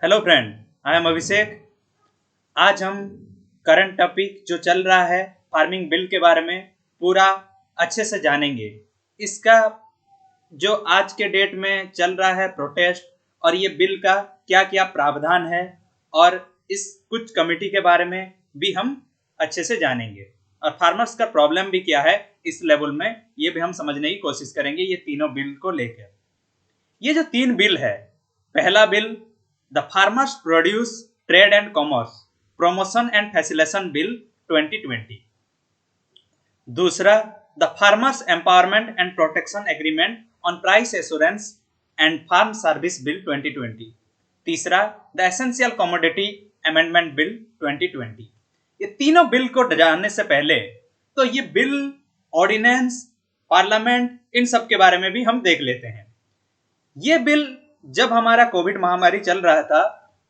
Hello friend, I am अभिषेक। आज हम current topic जो चल रहा है फार्मिंग बिल के बारे में पूरा अच्छे से जानेंगे। इसका जो आज के डेट में चल रहा है प्रोटेस्ट और ये बिल का क्या क्या प्रावधान है और इस कुछ कमेटी के बारे में भी हम अच्छे से जानेंगे और फार्मर्स का प्रॉब्लम भी क्या है इस लेवल में ये भी हम समझने की कोशिश करेंगे ये तीनों बिल को लेकर। ये जो तीन बिल है, पहला bill the farmers produce trade and commerce promotion and facilitation bill 2020, दूसरा the farmers empowerment and protection agreement on price assurance and farm service bill 2020, तीसरा the essential commodity amendment bill 2020। ये तीनों बिल को जानने से पहले तो ये बिल, ऑर्डिनेंस, पार्लियामेंट, इन सब के बारे में भी हम देख लेते हैं। ये बिल जब हमारा कोविड महामारी चल रहा था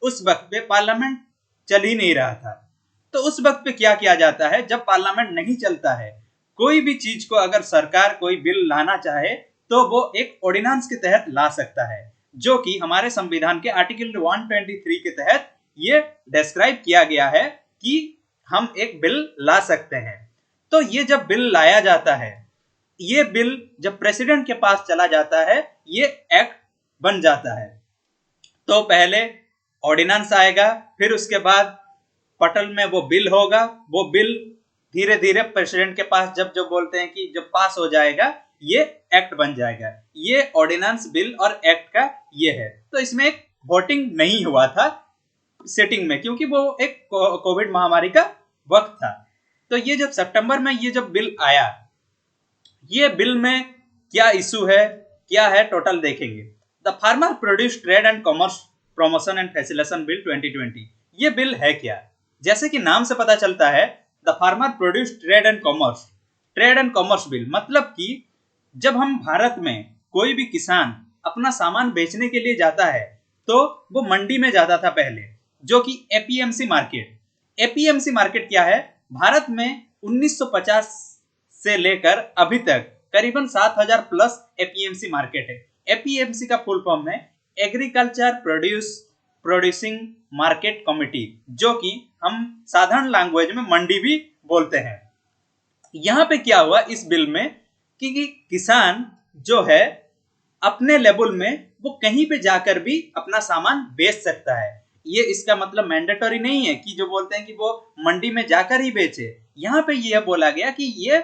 उस वक्त पे पार्लियामेंट चल ही नहीं रहा था। तो उस वक्त पे क्या किया जाता है, जब पार्लियामेंट नहीं चलता है, कोई भी चीज को अगर सरकार कोई बिल लाना चाहे तो वो एक ऑर्डिनेंस के तहत ला सकता है, जो कि हमारे संविधान के आर्टिकल 123 के तहत ये डिस्क्राइब किया गया है कि हम एक बिल ला सकते हैं। तो ये जब बिल लाया जाता है, ये बिल जब प्रेसिडेंट के पास चला जाता है, ये एक्ट बन जाता है। तो पहले ऑर्डिनेंस आएगा, फिर उसके बाद पटल में वो बिल होगा। वो बिल धीरे धीरे प्रेसिडेंट के पास जब बोलते हैं कि जब पास हो जाएगा ये एक्ट बन जाएगा। ये ऑर्डिनेंस, बिल और एक्ट का ये है। तो इसमें एक वोटिंग नहीं हुआ था सेटिंग में, क्योंकि वो एक कोविड महामारी का वक्त था। तो ये जब सितंबर में ये जब बिल आया, ये बिल में क्या इशू है, क्या है, टोटल देखेंगे। The farmer produce trade and commerce promotion and facilitation bill 2020। ये बिल है क्या? जैसे कि नाम से पता चलता है, the farmer produce trade and commerce bill, मतलब कि जब हम भारत में कोई भी किसान अपना सामान बेचने के लिए जाता है तो वो मंडी में जाता था पहले, जो कि एपीएमसी मार्केट। एपीएमसी मार्केट क्या है? भारत में 1950 से लेकर अभी तक करीबन 7000 प्लस एपीएमसी मार्केट है। एपीएमसी का फुल फॉर्म है एग्रीकल्चर प्रोड्यूसिंग मार्केट कमिटी, जो कि हम साधारण लैंग्वेज में मंडी भी बोलते हैं। यहाँ पे क्या हुआ इस बिल में कि किसान जो है अपने लेवल में वो कहीं पे जाकर भी अपना सामान बेच सकता है। ये इसका मतलब मैंडेटरी नहीं है कि जो बोलते हैं कि वो मंडी में जाकर ही बेचे। यहाँ पे यह बोला गया कि ये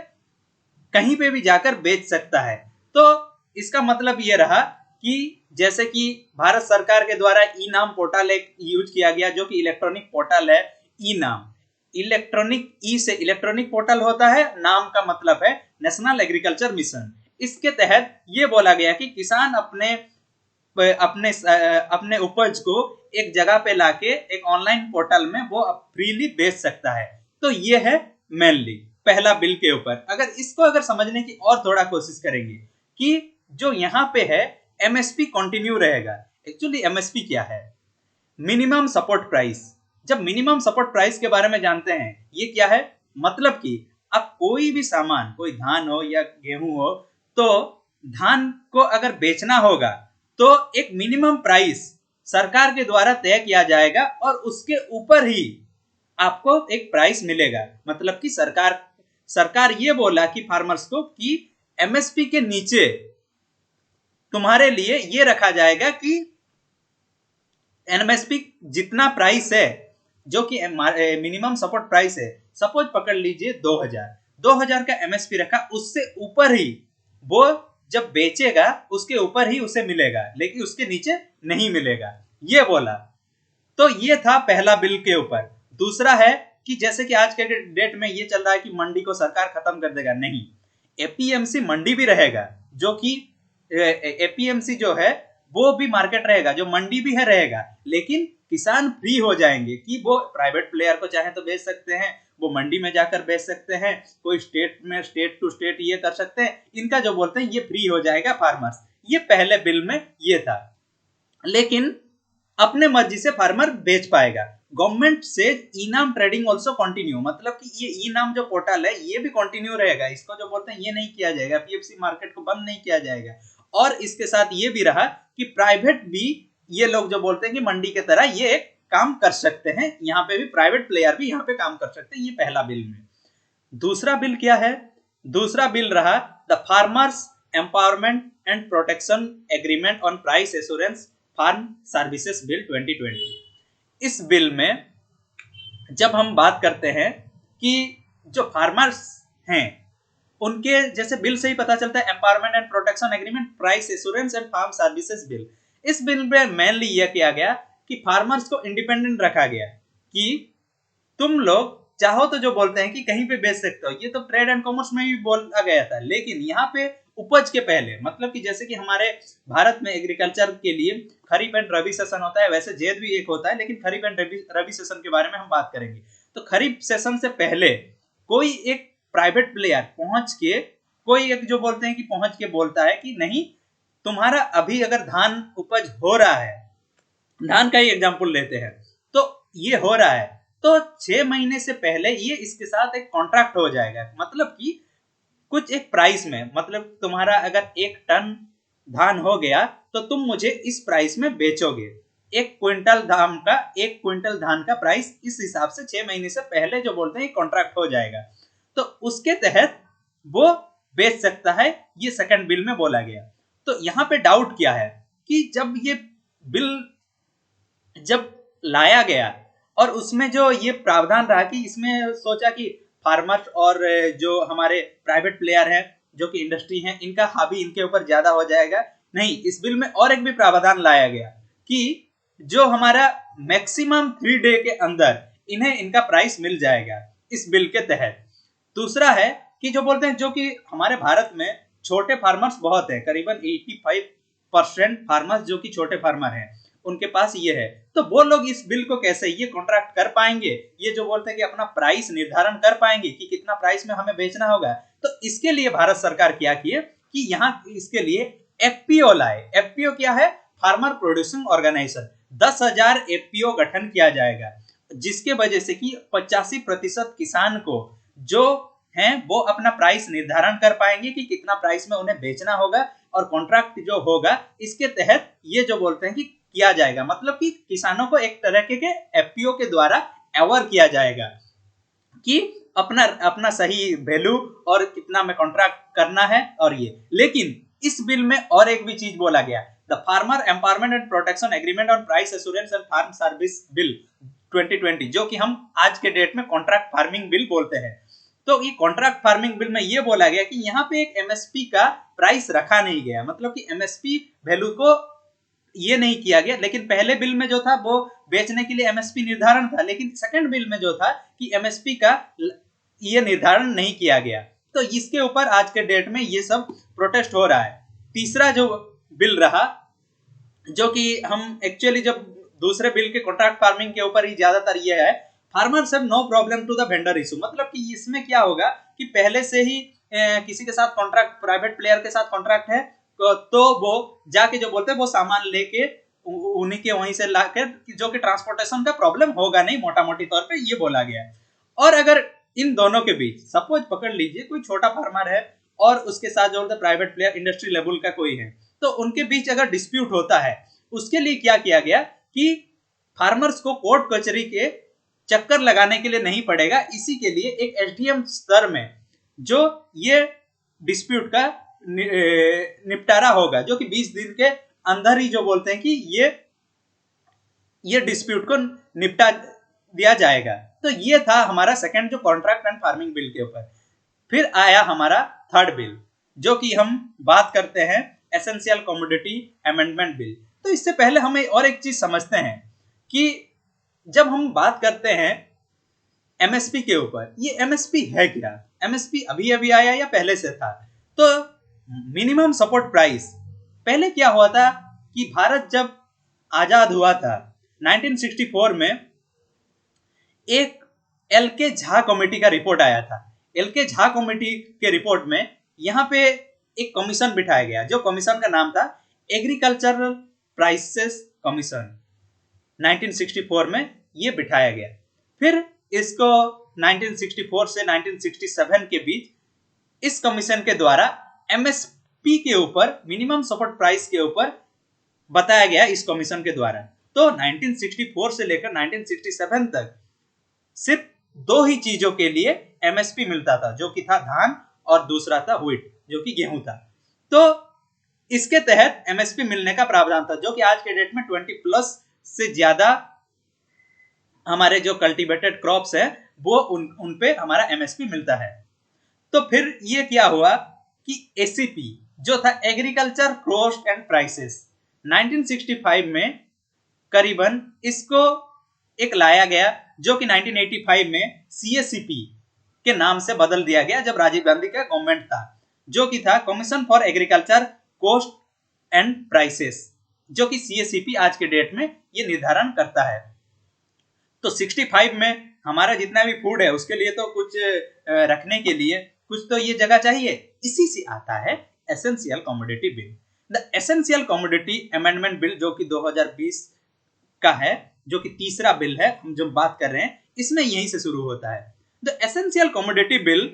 कहीं पे भी जाकर बेच सकता है। तो इसका मतलब ये रहा कि जैसे कि भारत सरकार के द्वारा ई नाम पोर्टल एक यूज किया गया, जो कि इलेक्ट्रॉनिक पोर्टल है। ई नाम, इलेक्ट्रॉनिक, ई से इलेक्ट्रॉनिक पोर्टल होता है, नाम का मतलब है नेशनल एग्रीकल्चर मिशन। इसके तहत ये बोला गया कि किसान अपने अपने अपने उपज को एक जगह पे लाके एक ऑनलाइन पोर्टल में वो फ्रीली बेच सकता है। तो ये है मेनली पहला बिल के ऊपर। अगर समझने की और थोड़ा कोशिश करेंगे कि जो यहाँ पे है एमएसपी कंटिन्यू रहेगा। एक्चुअली एमएसपी क्या है? Minimum support price. जब मिनिमम सपोर्ट प्राइस के बारे में जानते हैं, ये क्या है? मतलब कि अब कोई भी सामान, कोई धान हो या गेहूं हो, तो धान को अगर बेचना होगा तो एक मिनिमम प्राइस सरकार के द्वारा तय किया जाएगा और उसके ऊपर ही आपको एक प्राइस मिलेगा। मतलब कि सरकार ये बोला कि फार्मर्स को कि एमएसपी के नीचे तुम्हारे लिए ये रखा जाएगा कि एमएसपी जितना प्राइस है, जो कि मिनिमम सपोर्ट प्राइस है, सपोज पकड़ लीजिए 2000 का एमएसपी रखा, उससे ऊपर ही वो जब बेचेगा उसके ऊपर ही उसे मिलेगा, लेकिन उसके नीचे नहीं मिलेगा, ये बोला। तो ये था पहला बिल के ऊपर। दूसरा है कि जैसे कि आज के डेट में ये चल रहा है कि मंडी को सरकार खत्म कर देगा, नहीं, एपीएमसी मंडी भी रहेगा, जो कि एपीएमसी जो है वो भी मार्केट रहेगा, जो मंडी भी है रहेगा, लेकिन किसान फ्री हो जाएंगे कि वो प्राइवेट प्लेयर को चाहे तो बेच सकते हैं, वो मंडी में जाकर बेच सकते हैं, कोई स्टेट में स्टेट टू स्टेट ये कर सकते हैं। इनका जो बोलते हैं ये फ्री हो जाएगा फार्मर्स। ये पहले बिल में ये था, लेकिन अपने मर्जी से फार्मर बेच पाएगा। गवर्नमेंट से ई नाम ट्रेडिंग ऑल्सो कंटिन्यू, मतलब कि ये ई नाम जो पोर्टल है ये भी कंटिन्यू रहेगा। इसको जो बोलते हैं ये नहीं किया जाएगा, पीएफसी मार्केट को बंद नहीं किया जाएगा। और इसके साथ ये भी रहा कि प्राइवेट भी ये लोग जो बोलते हैं कि मंडी के तरह ये एक काम कर सकते हैं, यहाँ पे भी प्राइवेट प्लेयर भी यहाँ पे काम कर सकते हैं। ये पहला बिल में। दूसरा बिल क्या है? दूसरा बिल रहा the farmers empowerment and protection agreement on price assurance farm services bill 2020। इस बिल में जब हम बात करते हैं कि जो फार्मर्स हैं उनके, जैसे बिल से ही पता चलता है, empowerment and protection agreement, price assurance and farm services bill. इस बिल में मेनली यह किया गया कि फार्मर्स को इंडिपेंडेंट रखा गया कि तुम लोग चाहो तो जो बोलते हैं कि कहीं पे बेच सकते हो, ये तो ट्रेड एंड कॉमर्स में भी बोला गया था, लेकिन यहाँ पे उपज के पहले, मतलब कि जैसे कि हमारे भारत में एग्रीकल्चर के लिए खरीफ एंड रबी सेशन होता है, वैसे जेद भी एक होता है, लेकिन खरीफ एंड रबी सेशन के बारे में हम बात करेंगे। तो खरीफ सेशन से पहले कोई एक प्राइवेट प्लेयर पहुंच के, कोई एक जो बोलते हैं कि पहुंच के बोलता है कि नहीं, तुम्हारा अभी अगर धान उपज हो रहा है, धान का ही एग्जाम्पल लेते हैं, तो ये हो रहा है, तो 6 महीने से पहले ये इसके साथ एक कॉन्ट्रैक्ट हो जाएगा, मतलब कि कुछ एक प्राइस में, मतलब तुम्हारा अगर 1 टन धान हो गया तो तुम मुझे इस प्राइस में बेचोगे। 1 क्विंटल धान का प्राइस इस हिसाब से 6 महीने से पहले जो बोलते हैं कॉन्ट्रैक्ट हो जाएगा, तो उसके तहत वो बेच सकता है। ये सेकंड बिल में बोला गया। तो यहाँ पे डाउट क्या है कि जब ये बिल जब लाया गया और उसमें जो ये प्रावधान रहा कि इसमें सोचा कि फार्मर्स और जो हमारे प्राइवेट प्लेयर हैं, जो कि इंडस्ट्री हैं, इनका हावी इनके ऊपर ज्यादा हो जाएगा। नहीं, इस बिल में और एक भी प्रावधान लाया गया कि जो हमारा मैक्सिमम 3 डे के अंदर इन्हें इनका प्राइस मिल जाएगा इस बिल के तहत। दूसरा है कि जो बोलते हैं, जो कि हमारे भारत में छोटे फार्मर्स बहुत है, करीबन 85% फार्मर्स जो कि छोटे फार्मर हैं, उनके पास ये है। तो वो लोग इस बिल को कैसे ये कॉन्ट्रैक्ट कर पाएंगे, ये जो बोलते हैं कि अपना प्राइस निर्धारण कर पाएंगे कि कितना प्राइस में हमें बेचना होगा। तो इसके लिए भारत सरकार क्या किए कि यहाँ इसके लिए एफपीओ लाए। एफपीओ क्या है? Farmer producing organisation. 10,000 एफपीओ गठन किया जाएगा, जिसके वजह से कि 85% किसान को जो हैं वो अपना प्राइस निर्धारण कर पाएंगे कि कितना प्राइस में उन्हें बेचना होगा, और कॉन्ट्रैक्ट जो होगा इसके तहत ये जो बोलते हैं कि किया जाएगा, मतलब कि किसानों को एक तरह के एफपीओ के द्वारा अवेयर किया जाएगा कि अपना अपना सही वैल्यू और कितना में कॉन्ट्रैक्ट करना है। और ये, लेकिन इस बिल में और एक भी चीज बोला गया, the farmer empowerment and protection agreement on price assurance and farm service bill 2020, जो कि हम आज के डेट में कॉन्ट्रैक्ट फार्मिंग बिल बोलते हैं। तो ये कॉन्ट्रैक्ट फार्मिंग बिल में ये बोला गया कि यहाँ पे एक एमएसपी का प्राइस रखा नहीं गया, मतलब कि एमएसपी वैल्यू को ये नहीं किया गया। लेकिन पहले बिल में जो था वो बेचने के लिए एमएसपी निर्धारण था, लेकिन सेकंड बिल में जो था कि एमएसपी का ये निर्धारण नहीं किया गया। तो इसके ऊपर आज के डेट में ये सब प्रोटेस्ट हो रहा है। तीसरा जो बिल रहा, जो कि हम एक्चुअली जब दूसरे बिल के कॉन्ट्रैक्ट फार्मिंग के ऊपर ही ज्यादातर ये है, farmers have no problem to the vendor issue, मतलब कि इसमें क्या होगा कि पहले से ही किसी के साथ कॉन्ट्रैक्ट, प्राइवेट प्लेयर के साथ कॉन्ट्रैक्ट है, तो वो जाके जो बोलते हैं वो सामान लेके उन्हीं के वहीं से लाकर, जो कि ट्रांसपोर्टेशन का प्रॉब्लम होगा नहीं, मोटा मोटी तौर पे ये बोला गया है। और अगर इन दोनों के बीच सपोज पकड़ लीजिए कोई छोटा फार्मर है और उसके साथ जो बोलते हैं प्राइवेट प्लेयर इंडस्ट्री लेवल का कोई है, तो उनके बीच अगर डिस्प्यूट होता है, उसके लिए क्या किया गया कि फार्मर्स को कोर्ट कचहरी के चक्कर लगाने के लिए नहीं पड़ेगा। इसी के लिए एक एसडीएम स्तर में जो ये डिस्प्यूट का निपटारा होगा, जो कि 20 दिन के अंदर ही जो बोलते हैं कि ये डिस्प्यूट को निपटा दिया जाएगा। तो ये था हमारा सेकंड जो कॉन्ट्रैक्ट एंड फार्मिंग बिल के ऊपर। फिर आया हमारा थर्ड बिल, जो कि हम बात करते हैं एसेंशियल कमोडिटी अमेंडमेंट बिल। तो इससे पहले हमें और एक चीज समझते हैं कि जब हम बात करते हैं एमएसपी के ऊपर, ये एमएसपी है क्या? एमएसपी अभी अभी आया या पहले से था? तो मिनिमम सपोर्ट प्राइस, पहले क्या हुआ था कि भारत जब आजाद हुआ था 1964 में, एक एल के झा कमेटी का रिपोर्ट आया था। एल के झा कमेटी के रिपोर्ट में यहाँ पे एक कमीशन बिठाया गया, जो कमीशन का नाम था एग्रीकल्चरल प्राइसेस कमीशन। 1964 में ये बिठाया गया। फिर इसको 1964 से 1967 के बीच इस कमीशन के द्वारा एमएसपी के ऊपर, मिनिमम सपोर्ट प्राइस के ऊपर बताया गया इस कमीशन के द्वारा। तो 1964 से लेकर 1967 तक सिर्फ दो ही चीजों के लिए एमएसपी मिलता था, जो कि था धान और दूसरा था व्हीट जो कि गेहूं था। तो इसके तहत एमएसपी मिलने का प्रावधान था, जो कि आज के डेट में 20+ से ज्यादा हमारे जो कल्टीवेटेड क्रॉप्स है वो उन पे हमारा एमएसपी मिलता है। तो फिर ये क्या हुआ कि एसीपी जो था एग्रीकल्चर कॉस्ट एंड प्राइसेस 1965 में करीबन इसको एक लाया गया, जो कि 1985 में सीएसीपी के नाम से बदल दिया गया जब राजीव गांधी का गवर्नमेंट था, जो कि था commission for agriculture cost and prices, जो कि सीएसीपी आज के डेट में ये निर्धारण करता है। तो 65 में हमारा जितना भी फूड है उसके लिए तो कुछ रखने के लिए कुछ तो ये जगह चाहिए, इसी से आता है essential commodity bill. The essential commodity amendment bill जो कि 2020 का है, जो कि तीसरा बिल है हम जो बात कर रहे हैं, इसमें यहीं से शुरू होता है। द एसेंशियल कमोडिटी बिल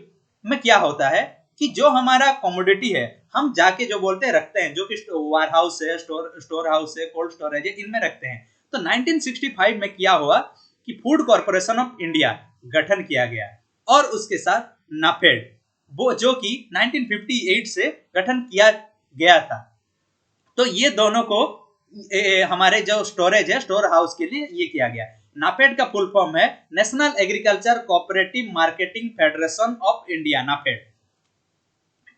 में क्या होता है कि जो हमारा कमोडिटी है हम जाके जो बोलते हैं रखते हैं, जो कि वेयर हाउस है, स्टोर हाउस है, कोल्ड स्टोरेज है, इनमें रखते हैं। तो 1965 में क्या हुआ कि फूड कॉर्पोरेशन ऑफ इंडिया गठन किया गया और उसके साथ नाफेड वो जो कि 1958 से गठन किया गया था। तो ये दोनों को हमारे जो स्टोरेज है, स्टोर हाउस के लिए ये किया गया। नाफेड का फुल फॉर्म है national agriculture cooperative marketing federation of India. NAFED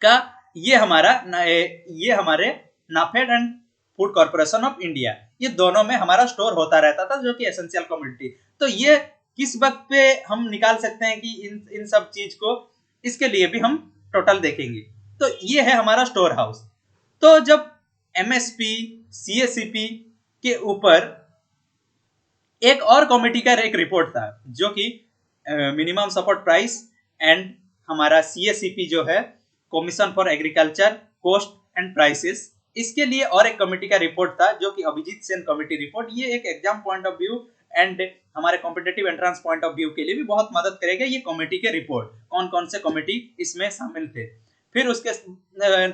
का ये हमारे NAFED and food corporation of India, ये दोनों में हमारा स्टोर होता रहता था, जो कि एसेंशियल कमोडिटी। तो ये किस वक्त पे हम निकाल सकते हैं कि इन सब चीज को, इसके लिए भी हम टोटल देखेंगे। तो ये है हमारा स्टोर हाउस। तो जब एमएसपी सीएसीपी के ऊपर एक और कमेटी का एक रिपोर्ट था, जो कि मिनिमम सपोर्ट प्राइस एंड हमारा सीएसीपी जो है commission for agriculture cost and prices, इसके लिए और एक कमेटी का रिपोर्ट था, जो कि अभिजीत सेन कमेटी रिपोर्ट। ये एक exam point of view and हमारे competitive entrance point of view के लिए भी बहुत मदद करेगा ये कमेटी के रिपोर्ट, कौन कौन से कमेटी इसमें शामिल थे। फिर उसके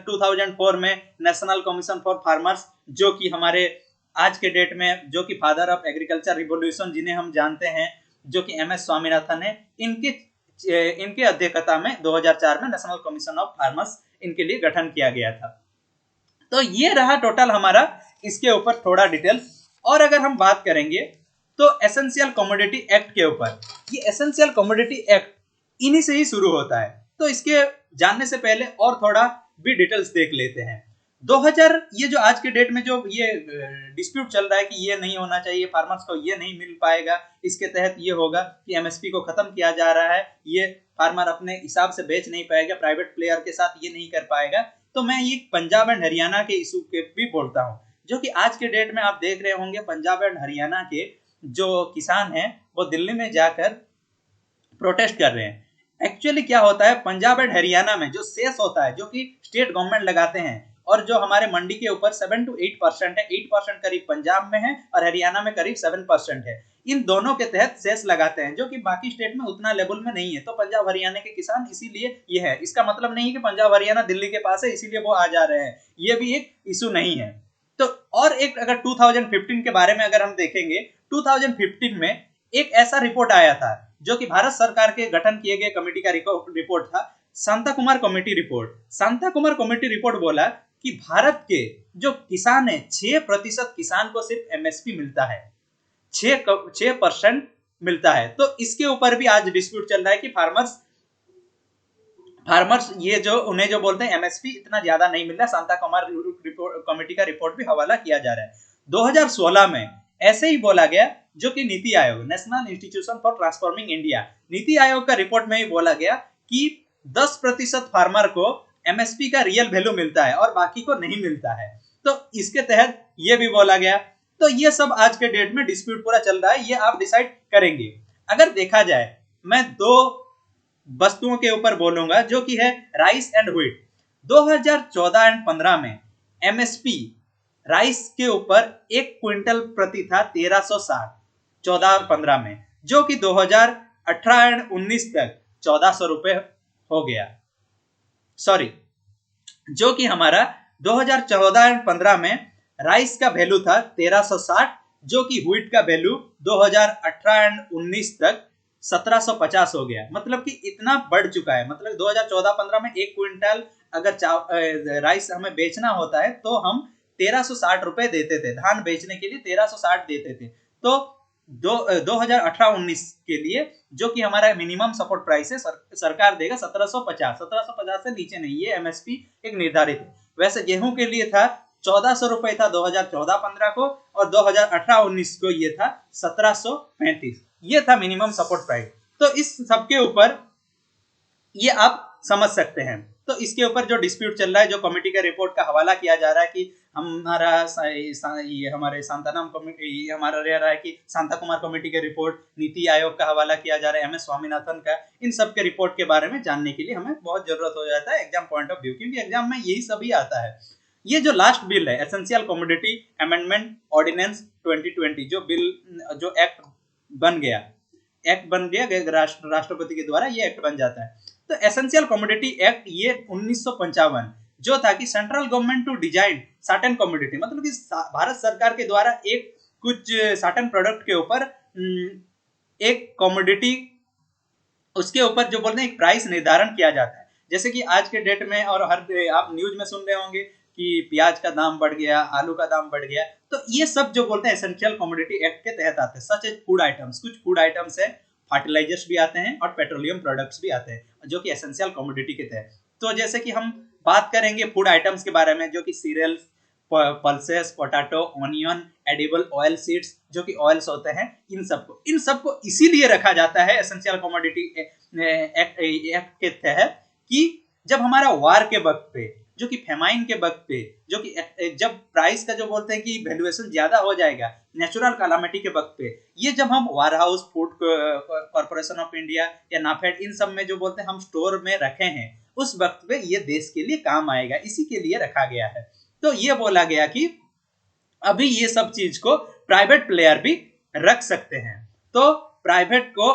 2004 में नेशनल कमीशन फॉर फार्मर्स, जो कि हमारे आज के डेट में जो कि फादर ऑफ एग्रीकल्चर रिवोल्यूशन जिन्हें हम जानते हैं, जो कि एमएस स्वामीनाथन है, इनके अध्यक्षता में 2004 में नेशनल कमीशन ऑफ फार्मर्स इनके लिए गठन किया गया था। तो ये रहा टोटल हमारा इसके ऊपर थोड़ा डिटेल। और अगर हम बात करेंगे तो एसेंशियल कमोडिटी एक्ट के ऊपर, ये एसेंशियल कमोडिटी एक्ट इन्हीं से ही शुरू होता है। तो इसके जानने से पहले और थोड़ा भी डिटेल्स देख लेते हैं। 2000 ये जो आज के डेट में जो ये डिस्प्यूट चल रहा है कि ये नहीं होना चाहिए, फार्मर्स को ये नहीं मिल पाएगा, इसके तहत ये होगा कि एमएसपी को खत्म किया जा रहा है, ये फार्मर अपने हिसाब से बेच नहीं पाएगा, प्राइवेट प्लेयर के साथ ये नहीं कर पाएगा। तो मैं ये पंजाब एंड हरियाणा के इशू के भी बोलता हूँ, जो कि आज के डेट में आप देख रहे होंगे पंजाब एंड हरियाणा के जो किसान हैं वो दिल्ली में जाकर प्रोटेस्ट कर रहे हैं। एक्चुअली क्या होता है, पंजाब एंड हरियाणा में जो सेस होता है, जो कि स्टेट गवर्नमेंट लगाते हैं, और जो हमारे मंडी के ऊपर 7 to 8% है, 8% करीब पंजाब में है और हरियाणा में करीब 7% है। इन दोनों के तहत सेस लगाते हैं, जो कि बाकी स्टेट में उतना लेवल में नहीं है। तो पंजाब हरियाणा के किसान इसीलिए ये है, इसका मतलब नहीं है कि पंजाब हरियाणा दिल्ली के पास है इसीलिए वो आ जा रहे हैं, ये भी एक इशू नहीं है। तो और एक अगर 2015 के बारे में अगर हम देखेंगे, 2015 में एक ऐसा रिपोर्ट आया था, जो कि भारत सरकार के गठन किए गए कमेटी का रिपोर्ट था, Shanta Kumar committee report. Shanta Kumar committee report बोला कि भारत के जो किसान है 6% किसान को सिर्फ एमएसपी मिलता है, 6% मिलता है। तो इसके ऊपर भी आज डिस्प्यूट चल रहा है कि फार्मर्स ये जो उन्हें जो बोलते हैं एमएसपी इतना ज्यादा नहीं मिल रहा। शांता कुमार कमेटी का रिपोर्ट भी हवाला किया जा रहा है। 2016 में ऐसे ही बोला गया, जो कि NITI Aayog, national institution for transforming India, NITI Aayog का रिपोर्ट में ही बोला गया कि 10% फार्मर को एमएसपी का रियल वैल्यू मिलता है और बाकी को नहीं मिलता है। तो इसके तहत ये भी बोला गया। तो ये सब आज के डेट में डिस्प्यूट पूरा चल रहा है, ये आप डिसाइड करेंगे। अगर देखा जाए, मैं 2 वस्तुओं के ऊपर बोलूंगा, जो कि है राइस एंड व्हीट। 2014 एंड 15 में एमएसपी राइस के ऊपर 1 क्विंटल प्रति था 1360, 14 और 15 में, जो कि 2018 एंड 19 तक 1400 रुपए हो गया। सॉरी, जो कि हमारा 2014 एंड 15 में राइस का वैल्यू था 1360, जो कि व्हीट का वैल्यू 2018 एंड 19 तक 1750 हो गया। मतलब कि इतना बढ़ चुका है। मतलब 2014-15 में 1 क्विंटल अगर राइस हमें बेचना होता है तो हम 1360 रुपए देते थे, धान बेचने के लिए 1360 देते थे। तो 2018-19 के लिए जो कि हमारा मिनिमम सपोर्ट प्राइस है, सरकार देगा 1750 से नीचे नहीं, ये एमएसपी एक निर्धारित है। वैसे गेहूं के लिए था 1400 रुपए था 2014-15 को, और 2018-19 को ये था 1735, ये था मिनिमम सपोर्ट प्राइस। तो इस सब के ऊपर ये आप समझ सकते हैं। तो इसके ऊपर जो डिस्प्यूट चल रहा है, जो कमेटी का रिपोर्ट का हवाला किया जा रहा है कि ये हमारे सांतानाम कमेटी, हमारा रह रहा है कि शांता कुमार कमेटी के रिपोर्ट, नीति आयोग का हवाला किया जा रहा है, MS स्वामीनाथन का, इन सब के रिपोर्ट के बारे में जानने के लिए हमें बहुत जरूरत हो जाता है एग्जाम पॉइंट ऑफ व्यू, क्योंकि एग्जाम में यही सभी आता है। ये जो लास्ट बिल है, एसेंशियल कमोडिटी अमेंडमेंट ऑर्डिनेंस 2020, जो बिल, जो एक्ट बन गया राष्ट्रपति के द्वारा ये एक्ट बन जाता है। तो एसेंशियल कमोडिटी एक्ट ये 1955 जो था कि central government to design certain commodity, मतलब कि भारत सरकार के द्वारा एक कुछ सर्टेन प्रोडक्ट के ऊपर एक कमोडिटी, उसके ऊपर जो बोलते हैं एक प्राइस निर्धारण किया जाता है। जैसे कि आज के डेट में और हर आप न्यूज में सुन रहे होंगे कि प्याज का दाम बढ़ गया, आलू का दाम बढ़ गया, तो ये सब जो बोलते हैं एसेंशियल कमोडिटी एक्ट के तहत आते हैं। सच एज फूड आइटम्स, कुछ फूड आइटम्स है, फर्टिलाइजर्स भी आते हैं और पेट्रोलियम प्रोडक्ट्स भी आते हैं जो कि एसेंशियल कमोडिटी के तहत। तो जैसे कि हम बात करेंगे फूड आइटम्स के बारे में, जो कि cereals, pulses, potato, onion, edible oil seeds, जो कि ऑयल्स होते हैं, इन सबको इसीलिए रखा जाता है एसेंशियल कमोडिटी एक्ट के तहत कि जब हमारा वार के वक्त पे, जो कि फेमाइन के वक्त पे, जो कि जब प्राइस का जो बोलते हैं कि वैल्यूएशन ज्यादा हो जाएगा नेचुरल कैलामिटी के वक्त पे, ये जब हम warehouse, food corporation of India या नाफेड, इन सब में जो बोलते हैं हम स्टोर में रखे हैं, उस वक्त पे ये देश के लिए काम आएगा, इसी के लिए रखा गया है। तो ये बोला गया कि अभी ये सब चीज को प्राइवेट प्लेयर भी रख सकते हैं। तो प्राइवेट को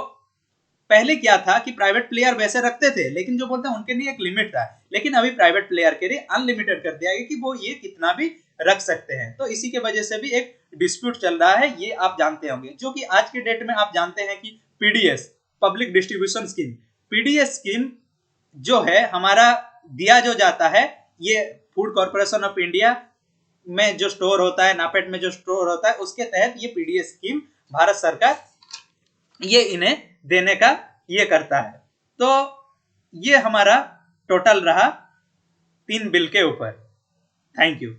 पहले क्या था कि प्राइवेट प्लेयर वैसे रखते थे, लेकिन जो बोलते हैं उनके लिए एक लिमिट था, लेकिन अभी प्राइवेट प्लेयर के लिए अनलिमिटेड कर दिया गया कि वो ये कितना भी रख सकते हैं। तो इसी के वजह से भी एक डिस्प्यूट चल रहा है, ये आप जानते होंगे। जो कि आज के डेट में आप जानते हैं कि PDS, public distribution scheme, PDS scheme जो है हमारा दिया जो जाता है, ये फूड कॉर्पोरेशन ऑफ इंडिया में जो स्टोर होता है, नापेड में जो स्टोर होता है, उसके तहत ये पीडीएस स्कीम भारत सरकार ये इन्हें देने का ये करता है। तो ये हमारा टोटल रहा 3 बिल के ऊपर। Thank you.